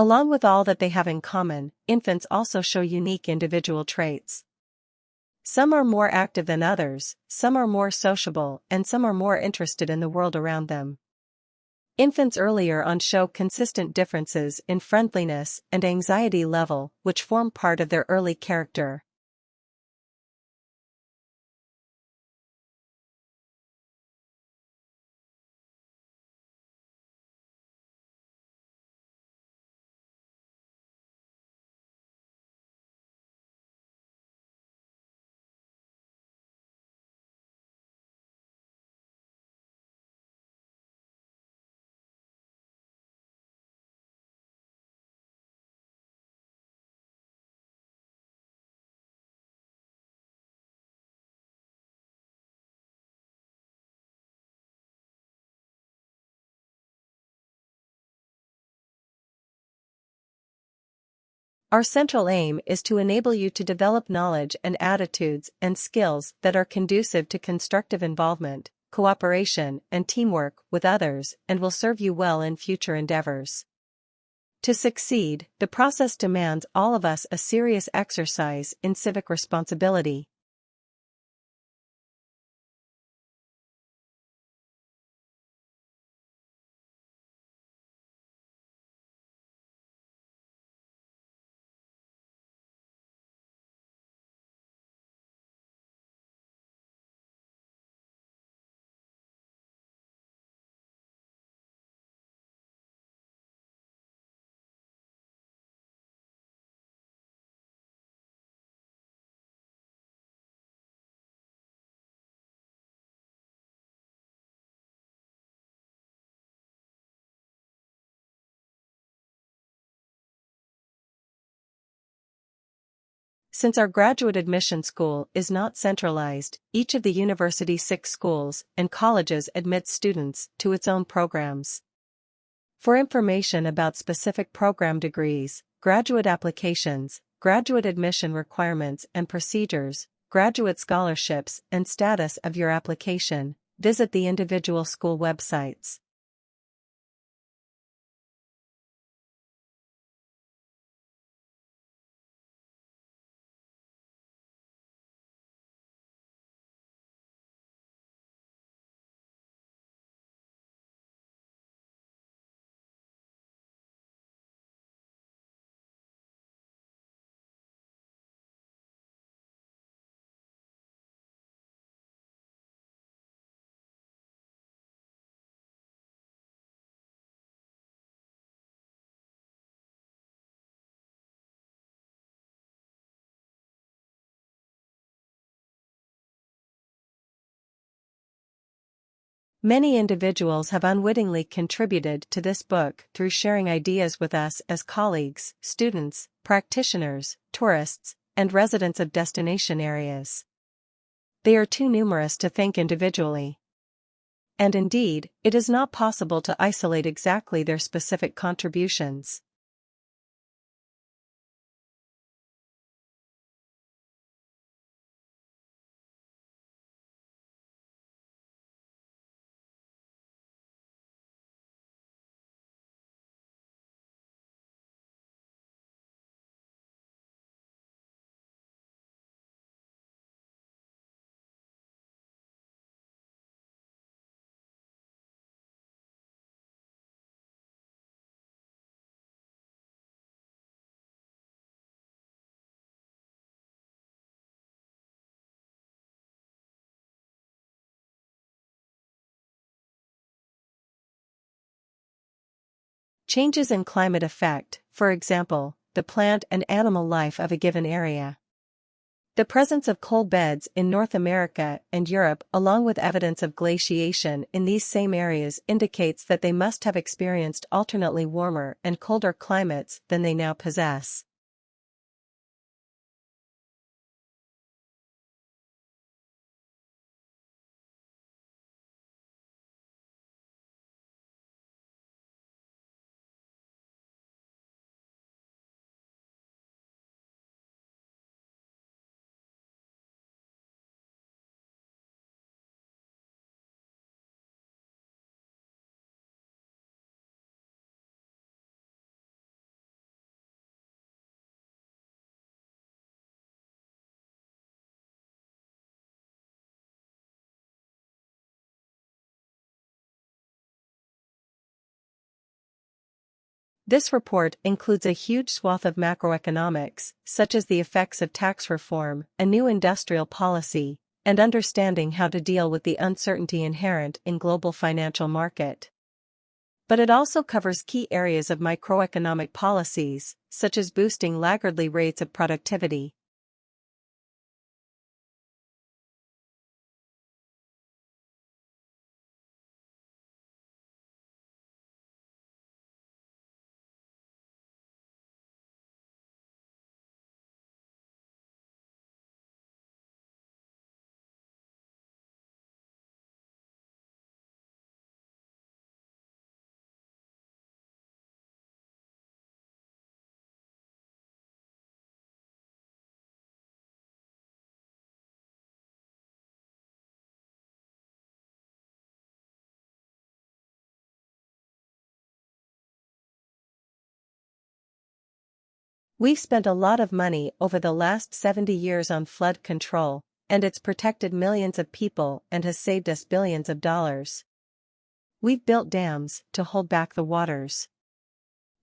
Along with all that they have in common, infants also show unique individual traits. Some are more active than others, some are more sociable, and some are more interested in the world around them. Infants earlier on show consistent differences in friendliness and anxiety level, which form part of their early character. Our central aim is to enable you to develop knowledge and attitudes and skills that are conducive to constructive involvement, cooperation, and teamwork with others and will serve you well in future endeavors. To succeed, the process demands all of us a serious exercise in civic responsibility. Since our graduate admission school is not centralized, each of the university's 6 schools and colleges admits students to its own programs. For information about specific program degrees, graduate applications, graduate admission requirements and procedures, graduate scholarships and status of your application, visit the individual school websites. Many individuals have unwittingly contributed to this book through sharing ideas with us as colleagues, students, practitioners, tourists, and residents of destination areas. They are too numerous to thank individually. And indeed, it is not possible to isolate exactly their specific contributions. Changes in climate affect, for example, the plant and animal life of a given area. The presence of coal beds in North America and Europe along with evidence of glaciation in these same areas indicates that they must have experienced alternately warmer and colder climates than they now possess. This report includes a huge swath of macroeconomics, such as the effects of tax reform, a new industrial policy, and understanding how to deal with the uncertainty inherent in global financial market. But it also covers key areas of microeconomic policies, such as boosting laggardly rates of productivity. We've spent a lot of money over the last 70 years on flood control, and it's protected millions of people and has saved us billions of dollars. We've built dams to hold back the waters.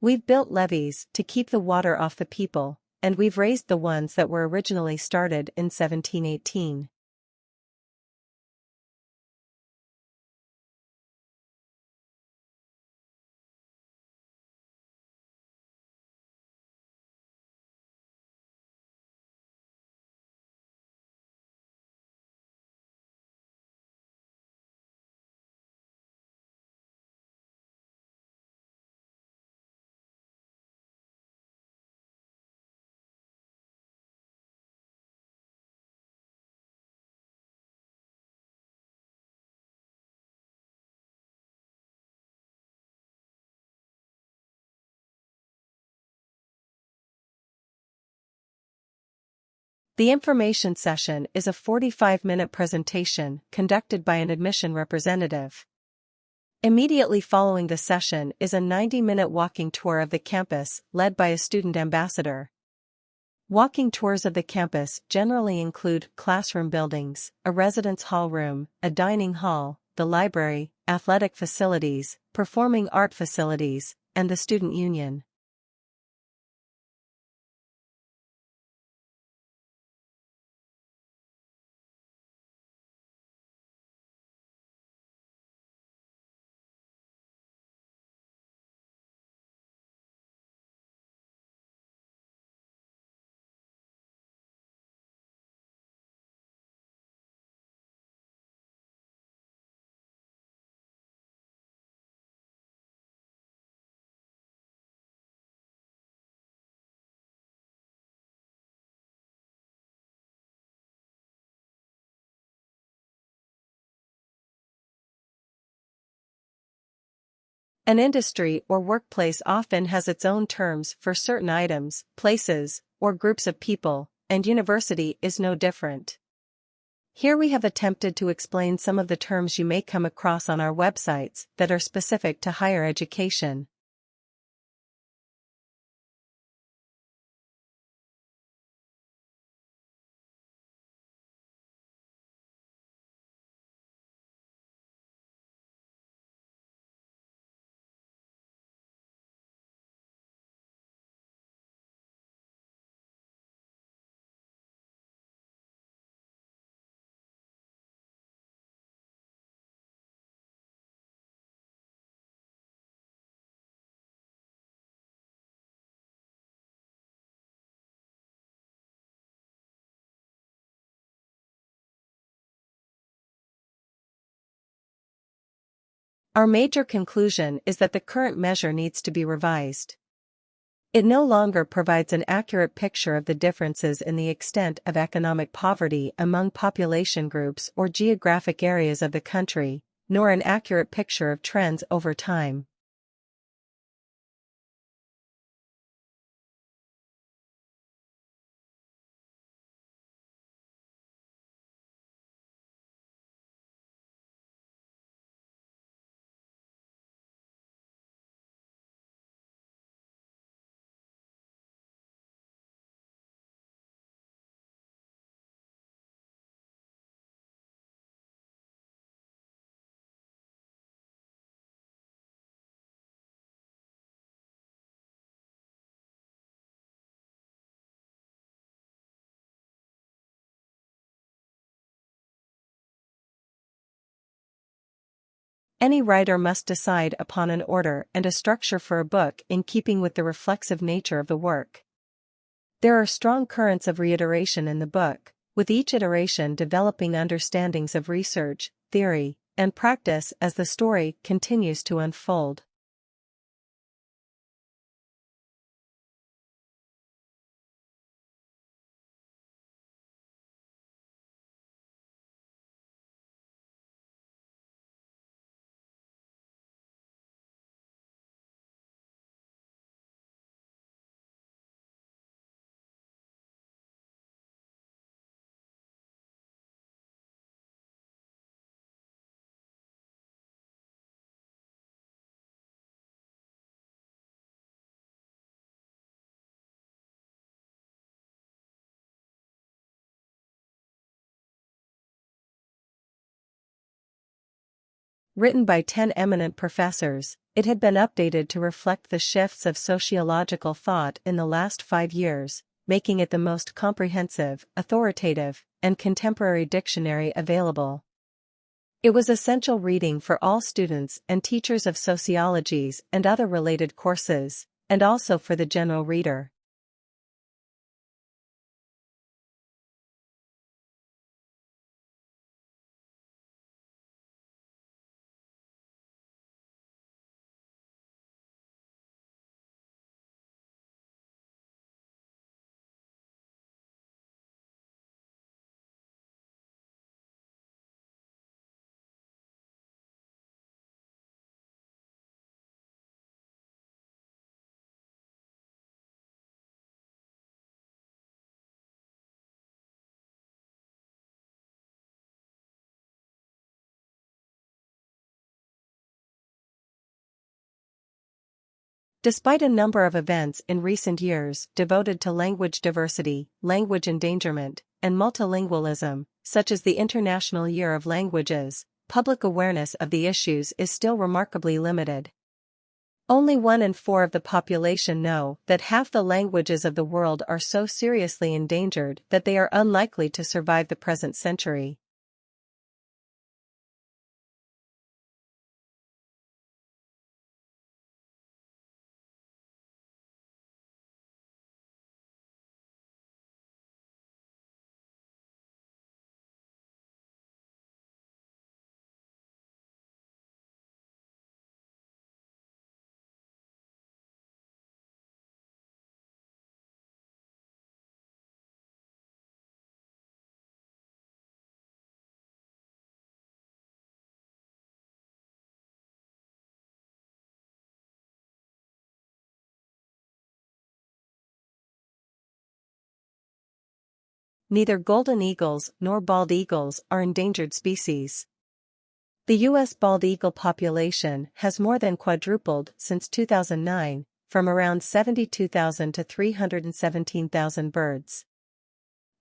We've built levees to keep the water off the people, and we've raised the ones that were originally started in 1718. The information session is a 45-minute presentation conducted by an admission representative. Immediately following the session is a 90-minute walking tour of the campus led by a student ambassador. Walking tours of the campus generally include classroom buildings, a residence hall room, a dining hall, the library, athletic facilities, performing art facilities, and the student union. An industry or workplace often has its own terms for certain items, places, or groups of people, and university is no different. Here we have attempted to explain some of the terms you may come across on our websites that are specific to higher education. Our major conclusion is that the current measure needs to be revised. It no longer provides an accurate picture of the differences in the extent of economic poverty among population groups or geographic areas of the country, nor an accurate picture of trends over time. Any writer must decide upon an order and a structure for a book in keeping with the reflexive nature of the work. There are strong currents of reiteration in the book, with each iteration developing understandings of research, theory, and practice as the story continues to unfold. Written by 10 eminent professors, it had been updated to reflect the shifts of sociological thought in the last 5 years, making it the most comprehensive, authoritative, and contemporary dictionary available. It was essential reading for all students and teachers of sociologies and other related courses, and also for the general reader. Despite a number of events in recent years devoted to language diversity, language endangerment, and multilingualism, such as the International Year of Languages, public awareness of the issues is still remarkably limited. Only 1 in 4 of the population know that half the languages of the world are so seriously endangered that they are unlikely to survive the present century. Neither golden eagles nor bald eagles are endangered species. The U.S. bald eagle population has more than quadrupled since 2009, from around 72,000 to 317,000 birds.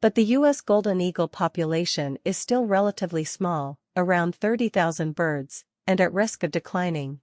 But the U.S. golden eagle population is still relatively small, around 30,000 birds, and at risk of declining.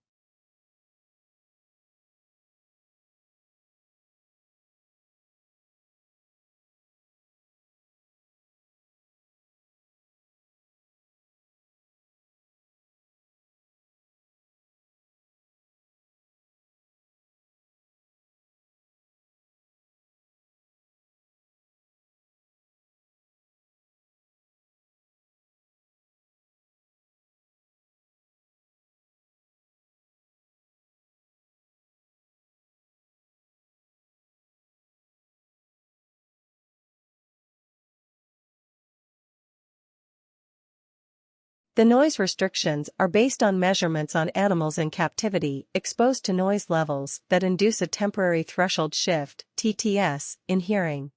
The noise restrictions are based on measurements on animals in captivity exposed to noise levels that induce a temporary threshold shift (TTS) in hearing.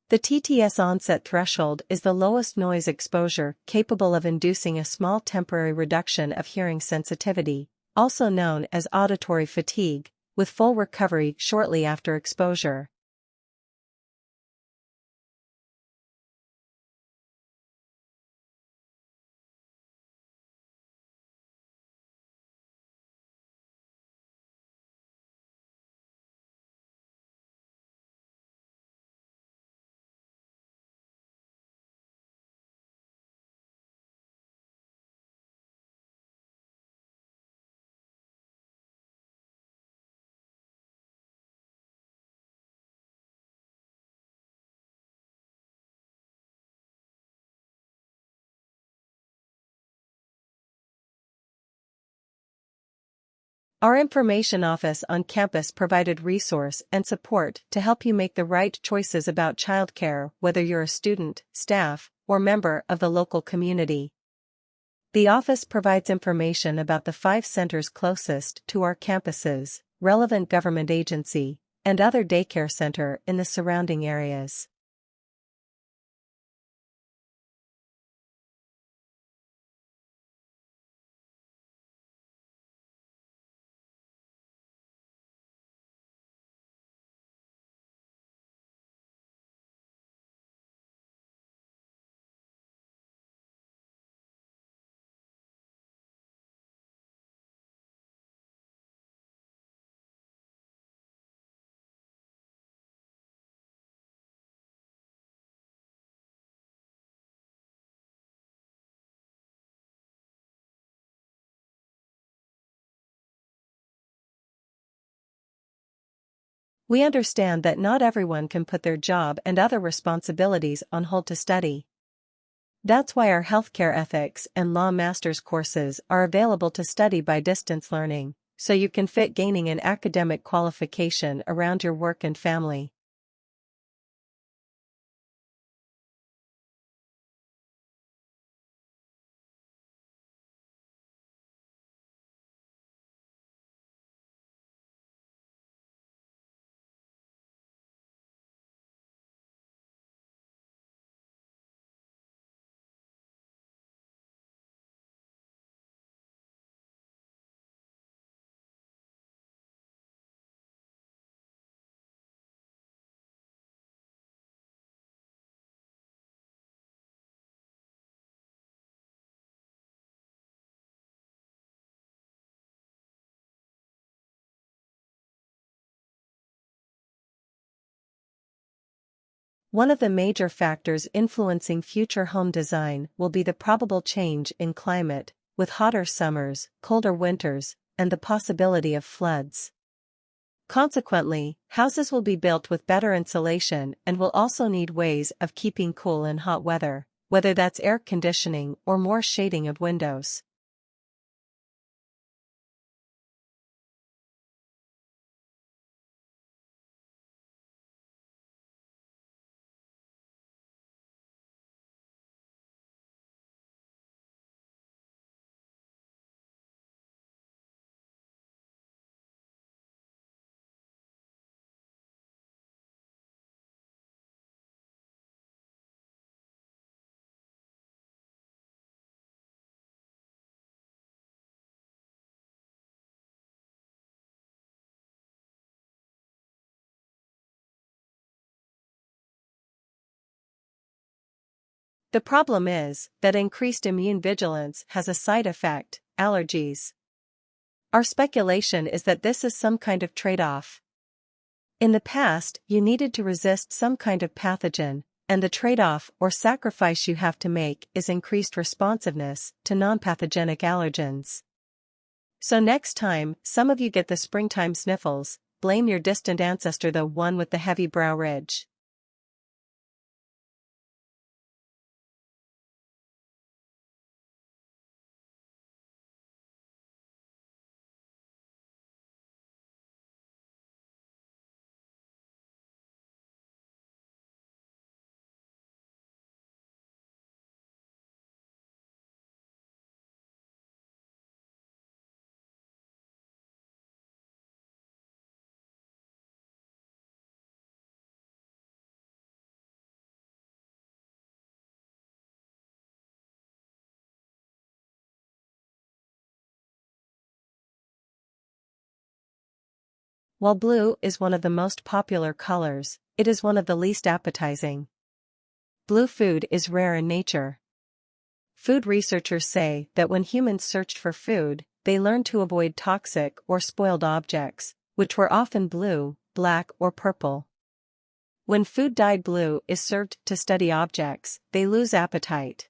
The TTS onset threshold is the lowest noise exposure capable of inducing a small temporary reduction of hearing sensitivity, also known as auditory fatigue, with full recovery shortly after exposure. Our information office on campus provided resource and support to help you make the right choices about childcare, whether you're a student, staff, or member of the local community. The office provides information about the 5 centers closest to our campuses, relevant government agency, and other daycare center in the surrounding areas. We understand that not everyone can put their job and other responsibilities on hold to study. That's why our healthcare ethics and law master's courses are available to study by distance learning, so you can fit gaining an academic qualification around your work and family. One of the major factors influencing future home design will be the probable change in climate, with hotter summers, colder winters, and the possibility of floods. Consequently, houses will be built with better insulation and will also need ways of keeping cool in hot weather, whether that's air conditioning or more shading of windows. The problem is that increased immune vigilance has a side effect: allergies. Our speculation is that this is some kind of trade-off. In the past, you needed to resist some kind of pathogen, and the trade-off or sacrifice you have to make is increased responsiveness to non-pathogenic allergens. So next time some of you get the springtime sniffles, blame your distant ancestor, the one with the heavy brow ridge. While blue is one of the most popular colors, it is one of the least appetizing. Blue food is rare in nature. Food researchers say that when humans searched for food, they learned to avoid toxic or spoiled objects, which were often blue, black, or purple. When food dyed blue is served to study objects, they lose appetite.